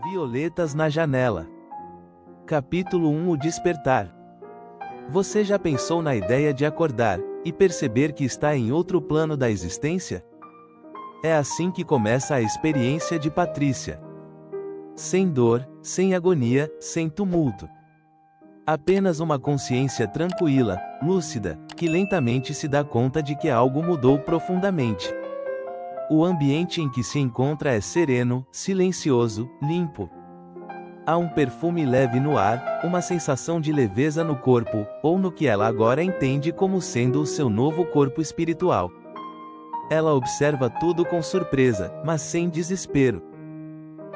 Violetas na janela. Capítulo 1 O despertar. Você já pensou na ideia de acordar e perceber que está em outro plano da existência? É assim que começa a experiência de Patrícia. Sem dor, sem agonia, sem tumulto. Apenas uma consciência tranquila, lúcida, que lentamente se dá conta de que algo mudou profundamente. O ambiente em que se encontra é sereno, silencioso, limpo. Há um perfume leve no ar, uma sensação de leveza no corpo, ou no que ela agora entende como sendo o seu novo corpo espiritual. Ela observa tudo com surpresa, mas sem desespero.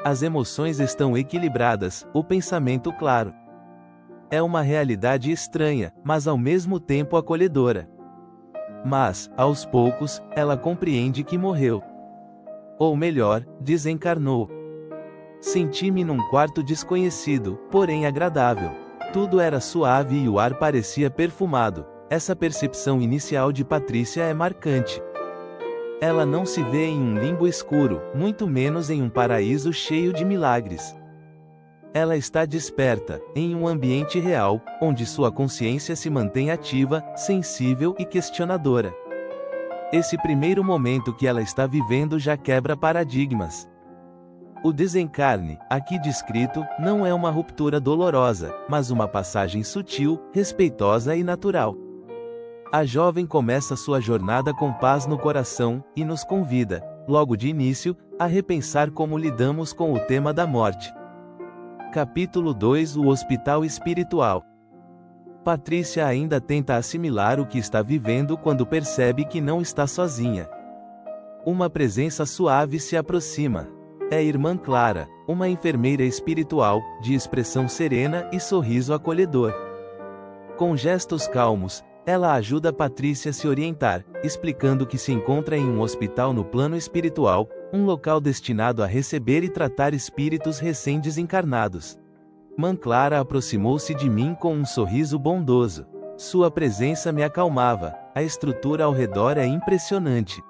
As emoções estão equilibradas, o pensamento claro. É uma realidade estranha, mas ao mesmo tempo acolhedora. Mas, aos poucos, ela compreende que morreu. Ou melhor, desencarnou. Senti-me num quarto desconhecido, porém agradável. Tudo era suave e o ar parecia perfumado. Essa percepção inicial de Patrícia é marcante. Ela não se vê em um limbo escuro, muito menos em um paraíso cheio de milagres. Ela está desperta, em um ambiente real, onde sua consciência se mantém ativa, sensível e questionadora. Esse primeiro momento que ela está vivendo já quebra paradigmas. O desencarne, aqui descrito, não é uma ruptura dolorosa, mas uma passagem sutil, respeitosa e natural. A jovem começa sua jornada com paz no coração, e nos convida, logo de início, a repensar como lidamos com o tema da morte. Capítulo 2 O Hospital Espiritual. Patrícia ainda tenta assimilar o que está vivendo quando percebe que não está sozinha. Uma presença suave se aproxima. É Irmã Clara, uma enfermeira espiritual, de expressão serena e sorriso acolhedor. Com gestos calmos, ela ajuda Patrícia a se orientar, explicando que se encontra em um hospital no plano espiritual, um local destinado a receber e tratar espíritos recém-desencarnados. Mãe Clara aproximou-se de mim com um sorriso bondoso. Sua presença me acalmava, a estrutura ao redor é impressionante.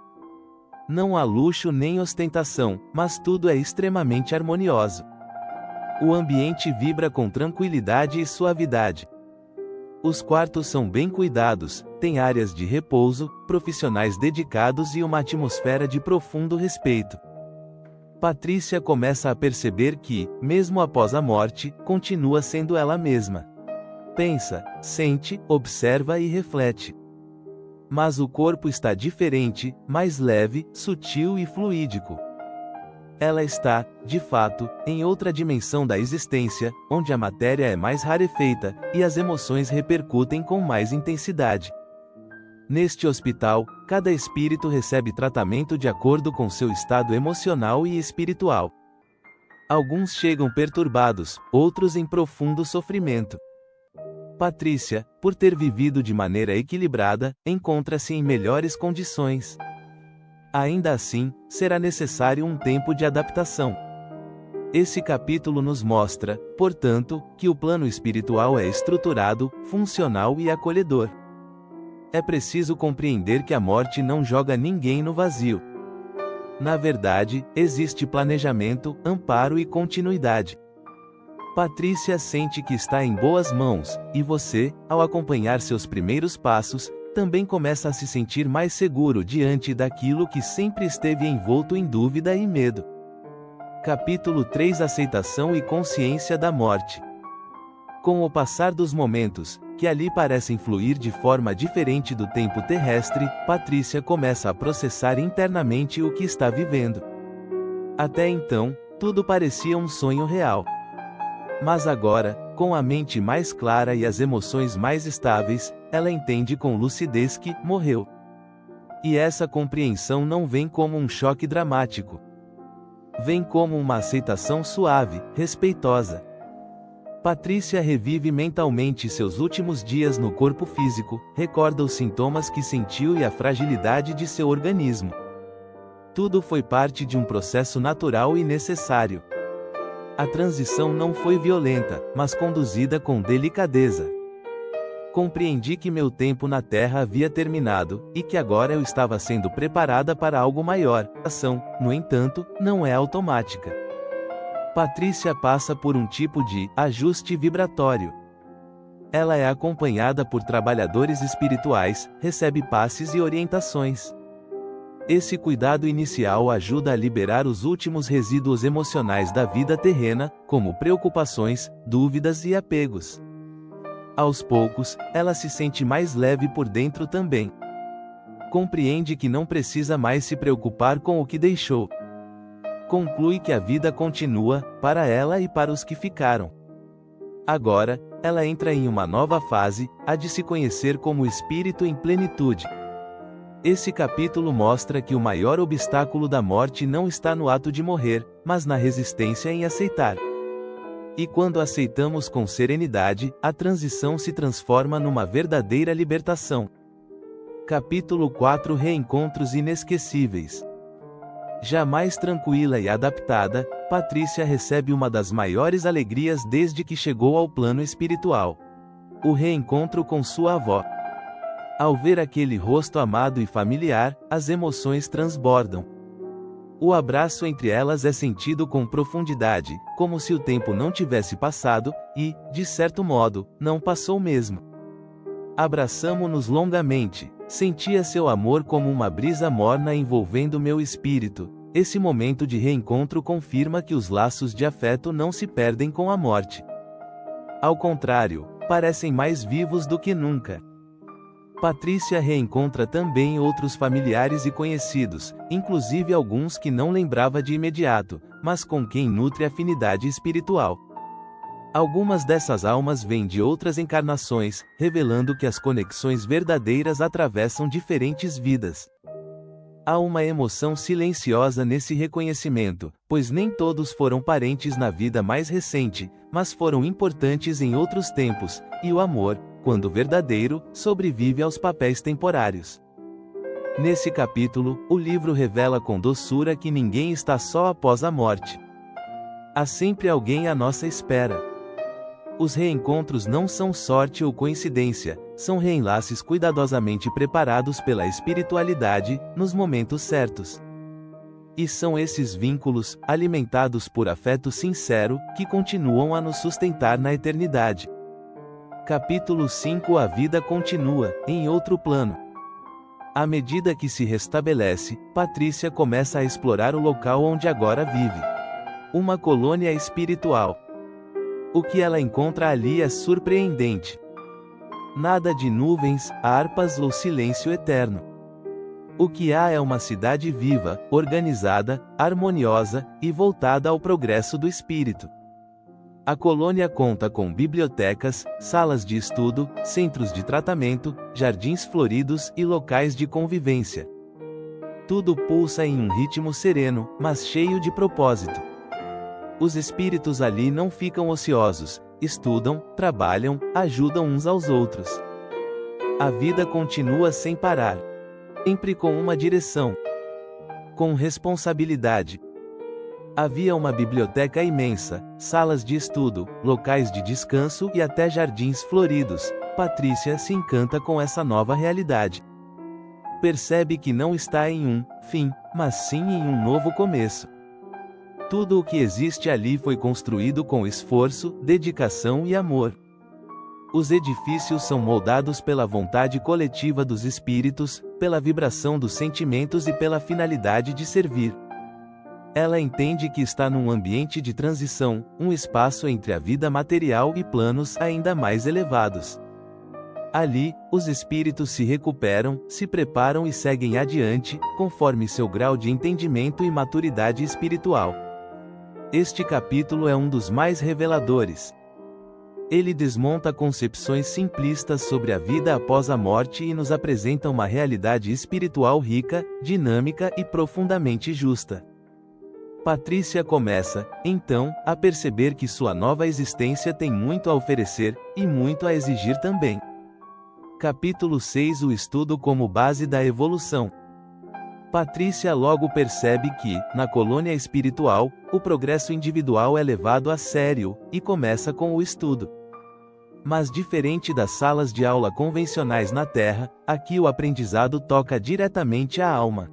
Não há luxo nem ostentação, mas tudo é extremamente harmonioso. O ambiente vibra com tranquilidade e suavidade. Os quartos são bem cuidados, têm áreas de repouso, profissionais dedicados e uma atmosfera de profundo respeito. Patrícia começa a perceber que, mesmo após a morte, continua sendo ela mesma. Pensa, sente, observa e reflete. Mas o corpo está diferente, mais leve, sutil e fluídico. Ela está, de fato, em outra dimensão da existência, onde a matéria é mais rarefeita, e as emoções repercutem com mais intensidade. Neste hospital, cada espírito recebe tratamento de acordo com seu estado emocional e espiritual. Alguns chegam perturbados, outros em profundo sofrimento. Patrícia, por ter vivido de maneira equilibrada, encontra-se em melhores condições. Ainda assim, será necessário um tempo de adaptação. Esse capítulo nos mostra, portanto, que o plano espiritual é estruturado, funcional e acolhedor. É preciso compreender que a morte não joga ninguém no vazio. Na verdade, existe planejamento, amparo e continuidade. Patrícia sente que está em boas mãos, e você, ao acompanhar seus primeiros passos, também começa a se sentir mais seguro diante daquilo que sempre esteve envolto em dúvida e medo. Capítulo 3 Aceitação e consciência da morte. Com o passar dos momentos, que ali parecem fluir de forma diferente do tempo terrestre, Patrícia começa a processar internamente o que está vivendo. Até então, tudo parecia um sonho real. Mas agora, com a mente mais clara e as emoções mais estáveis, ela entende com lucidez que morreu. E essa compreensão não vem como um choque dramático. Vem como uma aceitação suave, respeitosa. Patrícia revive mentalmente seus últimos dias no corpo físico, recorda os sintomas que sentiu e a fragilidade de seu organismo. Tudo foi parte de um processo natural e necessário. A transição não foi violenta, mas conduzida com delicadeza. Compreendi que meu tempo na Terra havia terminado, e que agora eu estava sendo preparada para algo maior. A ação, no entanto, não é automática. Patrícia passa por um tipo de ajuste vibratório. Ela é acompanhada por trabalhadores espirituais, recebe passes e orientações. Esse cuidado inicial ajuda a liberar os últimos resíduos emocionais da vida terrena, como preocupações, dúvidas e apegos. Aos poucos, ela se sente mais leve por dentro também. Compreende que não precisa mais se preocupar com o que deixou. Conclui que a vida continua, para ela e para os que ficaram. Agora, ela entra em uma nova fase, a de se conhecer como espírito em plenitude. Esse capítulo mostra que o maior obstáculo da morte não está no ato de morrer, mas na resistência em aceitar. E quando aceitamos com serenidade, a transição se transforma numa verdadeira libertação. Capítulo 4 Reencontros inesquecíveis. Já mais tranquila e adaptada, Patrícia recebe uma das maiores alegrias desde que chegou ao plano espiritual: o reencontro com sua avó. Ao ver aquele rosto amado e familiar, as emoções transbordam. O abraço entre elas é sentido com profundidade, como se o tempo não tivesse passado, e, de certo modo, não passou mesmo. Abraçamo-nos longamente, sentia seu amor como uma brisa morna envolvendo meu espírito. Esse momento de reencontro confirma que os laços de afeto não se perdem com a morte. Ao contrário, parecem mais vivos do que nunca. Patrícia reencontra também outros familiares e conhecidos, inclusive alguns que não lembrava de imediato, mas com quem nutre afinidade espiritual. Algumas dessas almas vêm de outras encarnações, revelando que as conexões verdadeiras atravessam diferentes vidas. Há uma emoção silenciosa nesse reconhecimento, pois nem todos foram parentes na vida mais recente, mas foram importantes em outros tempos, e o amor, quando verdadeiro, sobrevive aos papéis temporários. Nesse capítulo, o livro revela com doçura que ninguém está só após a morte. Há sempre alguém à nossa espera. Os reencontros não são sorte ou coincidência, são reenlaces cuidadosamente preparados pela espiritualidade, nos momentos certos. E são esses vínculos, alimentados por afeto sincero, que continuam a nos sustentar na eternidade. Capítulo 5 A vida continua, em outro plano. À medida que se restabelece, Patrícia começa a explorar o local onde agora vive. Uma colônia espiritual. O que ela encontra ali é surpreendente. Nada de nuvens, harpas ou silêncio eterno. O que há é uma cidade viva, organizada, harmoniosa, e voltada ao progresso do espírito. A colônia conta com bibliotecas, salas de estudo, centros de tratamento, jardins floridos e locais de convivência. Tudo pulsa em um ritmo sereno, mas cheio de propósito. Os espíritos ali não ficam ociosos, estudam, trabalham, ajudam uns aos outros. A vida continua sem parar. Sempre com uma direção. Com responsabilidade. Havia uma biblioteca imensa, salas de estudo, locais de descanso e até jardins floridos. Patrícia se encanta com essa nova realidade. Percebe que não está em um fim, mas sim em um novo começo. Tudo o que existe ali foi construído com esforço, dedicação e amor. Os edifícios são moldados pela vontade coletiva dos espíritos, pela vibração dos sentimentos e pela finalidade de servir. Ela entende que está num ambiente de transição, um espaço entre a vida material e planos ainda mais elevados. Ali, os espíritos se recuperam, se preparam e seguem adiante, conforme seu grau de entendimento e maturidade espiritual. Este capítulo é um dos mais reveladores. Ele desmonta concepções simplistas sobre a vida após a morte e nos apresenta uma realidade espiritual rica, dinâmica e profundamente justa. Patrícia começa, então, a perceber que sua nova existência tem muito a oferecer, e muito a exigir também. Capítulo 6 O estudo como base da evolução. Patrícia logo percebe que, na colônia espiritual, o progresso individual é levado a sério, e começa com o estudo. Mas diferente das salas de aula convencionais na Terra, aqui o aprendizado toca diretamente a alma.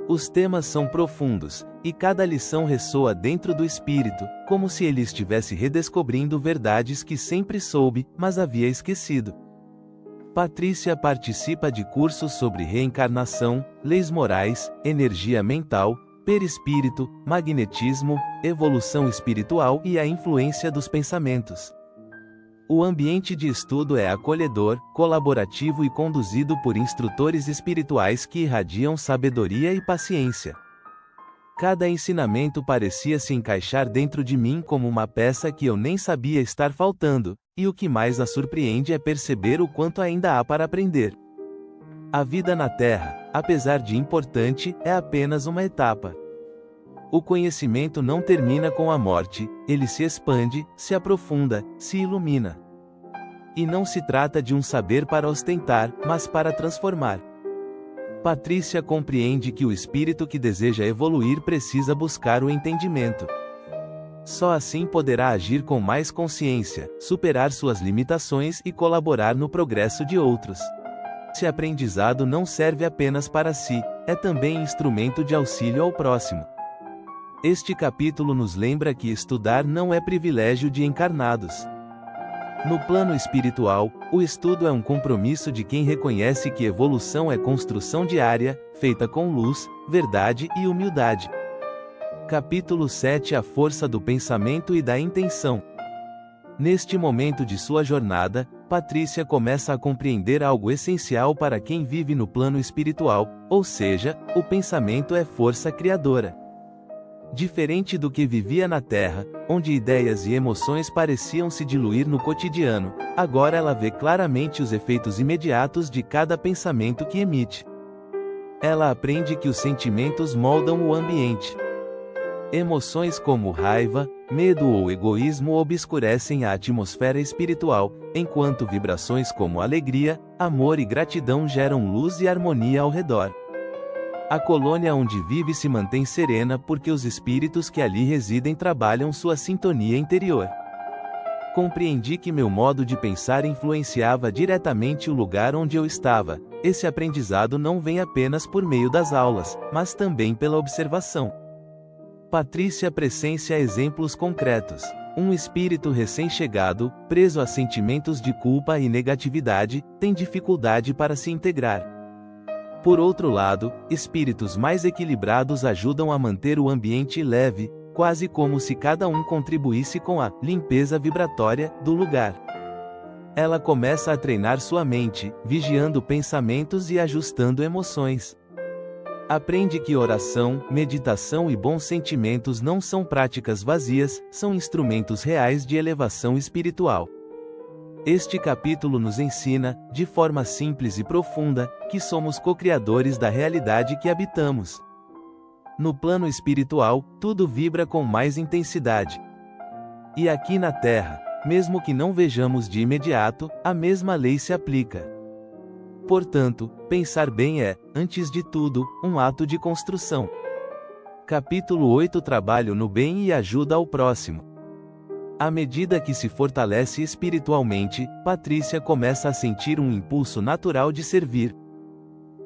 Os temas são profundos, e cada lição ressoa dentro do espírito, como se ele estivesse redescobrindo verdades que sempre soube, mas havia esquecido. Patrícia participa de cursos sobre reencarnação, leis morais, energia mental, perispírito, magnetismo, evolução espiritual e a influência dos pensamentos. O ambiente de estudo é acolhedor, colaborativo e conduzido por instrutores espirituais que irradiam sabedoria e paciência. Cada ensinamento parecia se encaixar dentro de mim como uma peça que eu nem sabia estar faltando, e o que mais a surpreende é perceber o quanto ainda há para aprender. A vida na Terra, apesar de importante, é apenas uma etapa. O conhecimento não termina com a morte, ele se expande, se aprofunda, se ilumina. E não se trata de um saber para ostentar, mas para transformar. Patrícia compreende que o espírito que deseja evoluir precisa buscar o entendimento. Só assim poderá agir com mais consciência, superar suas limitações e colaborar no progresso de outros. Esse aprendizado não serve apenas para si, é também instrumento de auxílio ao próximo. Este capítulo nos lembra que estudar não é privilégio de encarnados. No plano espiritual, o estudo é um compromisso de quem reconhece que evolução é construção diária, feita com luz, verdade e humildade. Capítulo 7 A força do pensamento e da intenção. Neste momento de sua jornada, Patrícia começa a compreender algo essencial para quem vive no plano espiritual, ou seja, o pensamento é força criadora. Diferente do que vivia na Terra, onde ideias e emoções pareciam se diluir no cotidiano, agora ela vê claramente os efeitos imediatos de cada pensamento que emite. Ela aprende que os sentimentos moldam o ambiente. Emoções como raiva, medo ou egoísmo obscurecem a atmosfera espiritual, enquanto vibrações como alegria, amor e gratidão geram luz e harmonia ao redor. A colônia onde vive se mantém serena porque os espíritos que ali residem trabalham sua sintonia interior. Compreendi que meu modo de pensar influenciava diretamente o lugar onde eu estava. Esse aprendizado não vem apenas por meio das aulas, mas também pela observação. Patrícia presencia exemplos concretos. Um espírito recém-chegado, preso a sentimentos de culpa e negatividade, tem dificuldade para se integrar. Por outro lado, espíritos mais equilibrados ajudam a manter o ambiente leve, quase como se cada um contribuísse com a limpeza vibratória do lugar. Ela começa a treinar sua mente, vigiando pensamentos e ajustando emoções. Aprende que oração, meditação e bons sentimentos não são práticas vazias, são instrumentos reais de elevação espiritual. Este capítulo nos ensina, de forma simples e profunda, que somos co-criadores da realidade que habitamos. No plano espiritual, tudo vibra com mais intensidade. E aqui na Terra, mesmo que não vejamos de imediato, a mesma lei se aplica. Portanto, pensar bem é, antes de tudo, um ato de construção. Capítulo 8 Trabalho no bem e ajuda ao próximo. À medida que se fortalece espiritualmente, Patrícia começa a sentir um impulso natural de servir.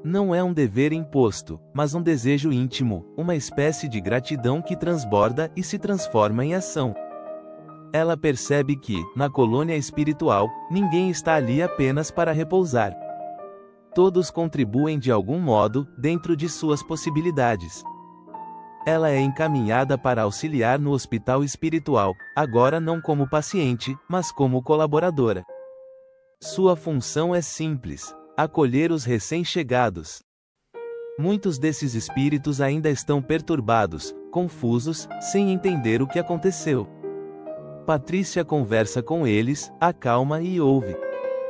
Não é um dever imposto, mas um desejo íntimo, uma espécie de gratidão que transborda e se transforma em ação. Ela percebe que, na colônia espiritual, ninguém está ali apenas para repousar. Todos contribuem de algum modo, dentro de suas possibilidades. Ela é encaminhada para auxiliar no hospital espiritual, agora não como paciente, mas como colaboradora. Sua função é simples: acolher os recém-chegados. Muitos desses espíritos ainda estão perturbados, confusos, sem entender o que aconteceu. Patrícia conversa com eles, acalma e ouve.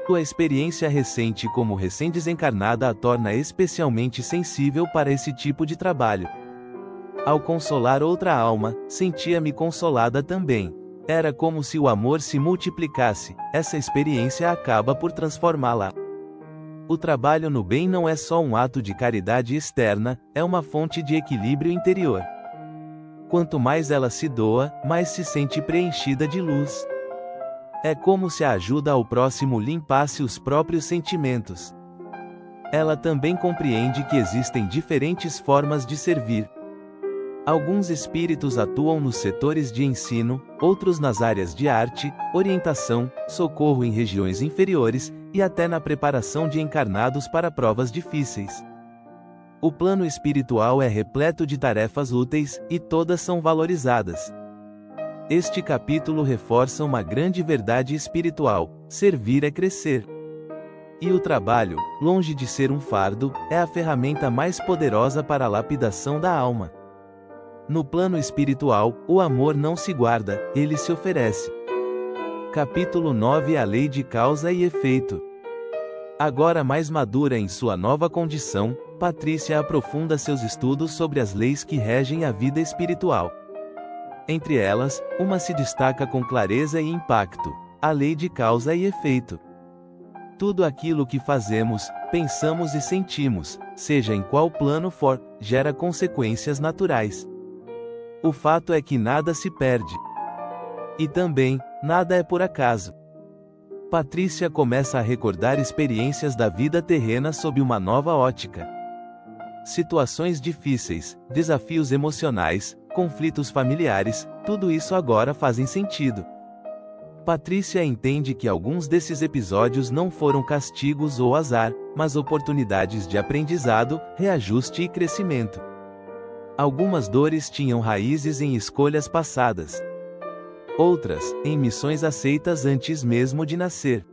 Sua experiência recente como recém-desencarnada a torna especialmente sensível para esse tipo de trabalho. Ao consolar outra alma, sentia-me consolada também. Era como se o amor se multiplicasse, essa experiência acaba por transformá-la. O trabalho no bem não é só um ato de caridade externa, é uma fonte de equilíbrio interior. Quanto mais ela se doa, mais se sente preenchida de luz. É como se a ajuda ao próximo limpasse os próprios sentimentos. Ela também compreende que existem diferentes formas de servir. Alguns espíritos atuam nos setores de ensino, outros nas áreas de arte, orientação, socorro em regiões inferiores, e até na preparação de encarnados para provas difíceis. O plano espiritual é repleto de tarefas úteis, e todas são valorizadas. Este capítulo reforça uma grande verdade espiritual: servir é crescer. E o trabalho, longe de ser um fardo, é a ferramenta mais poderosa para a lapidação da alma. No plano espiritual, o amor não se guarda, ele se oferece. Capítulo 9 A lei de causa e efeito. Agora mais madura em sua nova condição, Patrícia aprofunda seus estudos sobre as leis que regem a vida espiritual. Entre elas, uma se destaca com clareza e impacto: a lei de causa e efeito. Tudo aquilo que fazemos, pensamos e sentimos, seja em qual plano for, gera consequências naturais. O fato é que nada se perde. E também, nada é por acaso. Patrícia começa a recordar experiências da vida terrena sob uma nova ótica. Situações difíceis, desafios emocionais, conflitos familiares, tudo isso agora fazem sentido. Patrícia entende que alguns desses episódios não foram castigos ou azar, mas oportunidades de aprendizado, reajuste e crescimento. Algumas dores tinham raízes em escolhas passadas. Outras, em missões aceitas antes mesmo de nascer.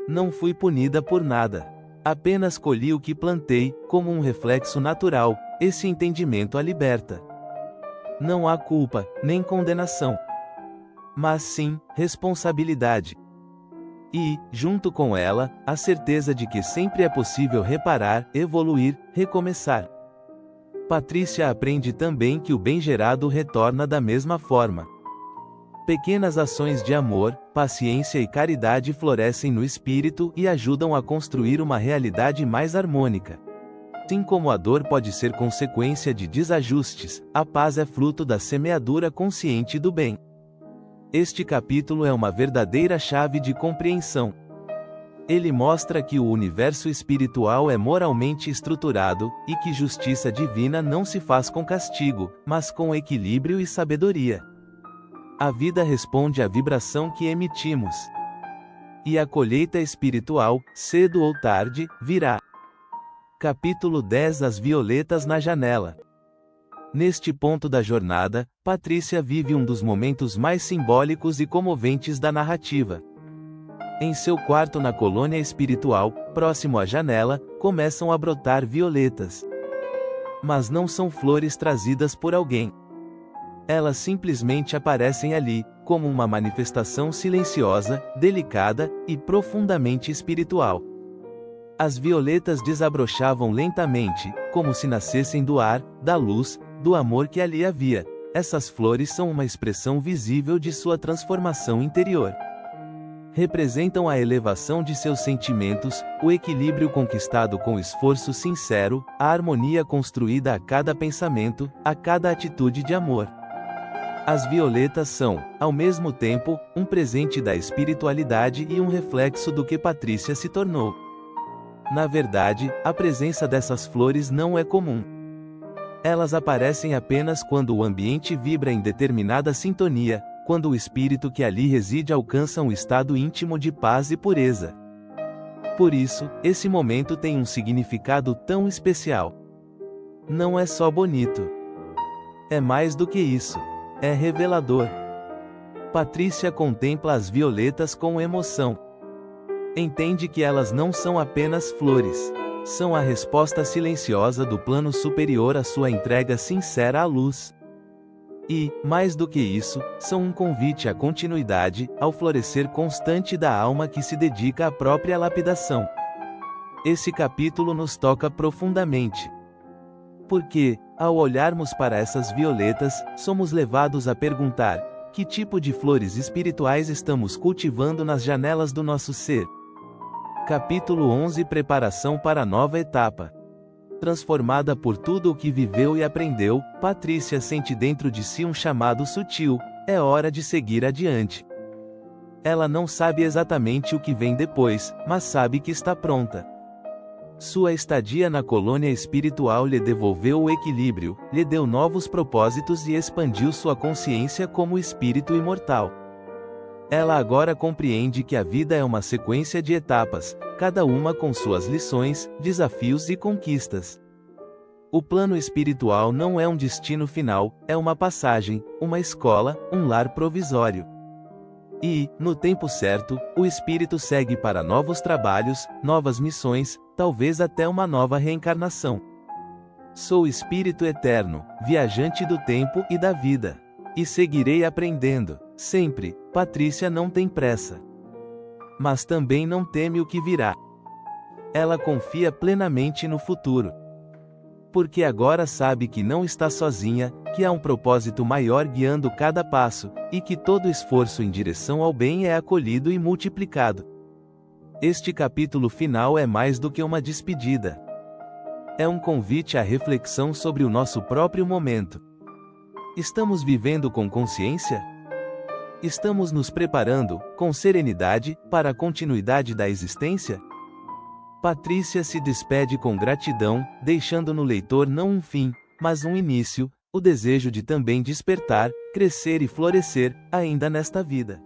Não fui punida por nada. Apenas colhi o que plantei, como um reflexo natural. Esse entendimento a liberta. Não há culpa, nem condenação. Mas sim, responsabilidade. E, junto com ela, a certeza de que sempre é possível reparar, evoluir, recomeçar. Patrícia aprende também que o bem gerado retorna da mesma forma. Pequenas ações de amor, paciência e caridade florescem no espírito e ajudam a construir uma realidade mais harmônica. Assim como a dor pode ser consequência de desajustes, a paz é fruto da semeadura consciente do bem. Este capítulo é uma verdadeira chave de compreensão. Ele mostra que o universo espiritual é moralmente estruturado, e que justiça divina não se faz com castigo, mas com equilíbrio e sabedoria. A vida responde à vibração que emitimos. E a colheita espiritual, cedo ou tarde, virá. Capítulo 10 As violetas na janela. Neste ponto da jornada, Patrícia vive um dos momentos mais simbólicos e comoventes da narrativa. Em seu quarto na colônia espiritual, próximo à janela, começam a brotar violetas. Mas não são flores trazidas por alguém. Elas simplesmente aparecem ali, como uma manifestação silenciosa, delicada e profundamente espiritual. As violetas desabrochavam lentamente, como se nascessem do ar, da luz, do amor que ali havia. Essas flores são uma expressão visível de sua transformação interior. Representam a elevação de seus sentimentos, o equilíbrio conquistado com esforço sincero, a harmonia construída a cada pensamento, a cada atitude de amor. As violetas são, ao mesmo tempo, um presente da espiritualidade e um reflexo do que Patrícia se tornou. Na verdade, a presença dessas flores não é comum. Elas aparecem apenas quando o ambiente vibra em determinada sintonia, quando o espírito que ali reside alcança um estado íntimo de paz e pureza. Por isso, esse momento tem um significado tão especial. Não é só bonito. É mais do que isso. É revelador. Patrícia contempla as violetas com emoção. Entende que elas não são apenas flores. São a resposta silenciosa do plano superior à sua entrega sincera à luz. E, mais do que isso, são um convite à continuidade, ao florescer constante da alma que se dedica à própria lapidação. Esse capítulo nos toca profundamente. Porque, ao olharmos para essas violetas, somos levados a perguntar: que tipo de flores espirituais estamos cultivando nas janelas do nosso ser? Capítulo 11 Preparação para a nova etapa. Transformada por tudo o que viveu e aprendeu, Patrícia sente dentro de si um chamado sutil: é hora de seguir adiante. Ela não sabe exatamente o que vem depois, mas sabe que está pronta. Sua estadia na colônia espiritual lhe devolveu o equilíbrio, lhe deu novos propósitos e expandiu sua consciência como espírito imortal. Ela agora compreende que a vida é uma sequência de etapas, cada uma com suas lições, desafios e conquistas. O plano espiritual não é um destino final, é uma passagem, uma escola, um lar provisório. E, no tempo certo, o espírito segue para novos trabalhos, novas missões, talvez até uma nova reencarnação. Sou espírito eterno, viajante do tempo e da vida. E seguirei aprendendo, sempre. Patrícia não tem pressa. Mas também não teme o que virá. Ela confia plenamente no futuro. Porque agora sabe que não está sozinha, que há um propósito maior guiando cada passo, e que todo esforço em direção ao bem é acolhido e multiplicado. Este capítulo final é mais do que uma despedida. É um convite à reflexão sobre o nosso próprio momento. Estamos vivendo com consciência? Estamos nos preparando, com serenidade, para a continuidade da existência? Patrícia se despede com gratidão, deixando no leitor não um fim, mas um início, o desejo de também despertar, crescer e florescer, ainda nesta vida.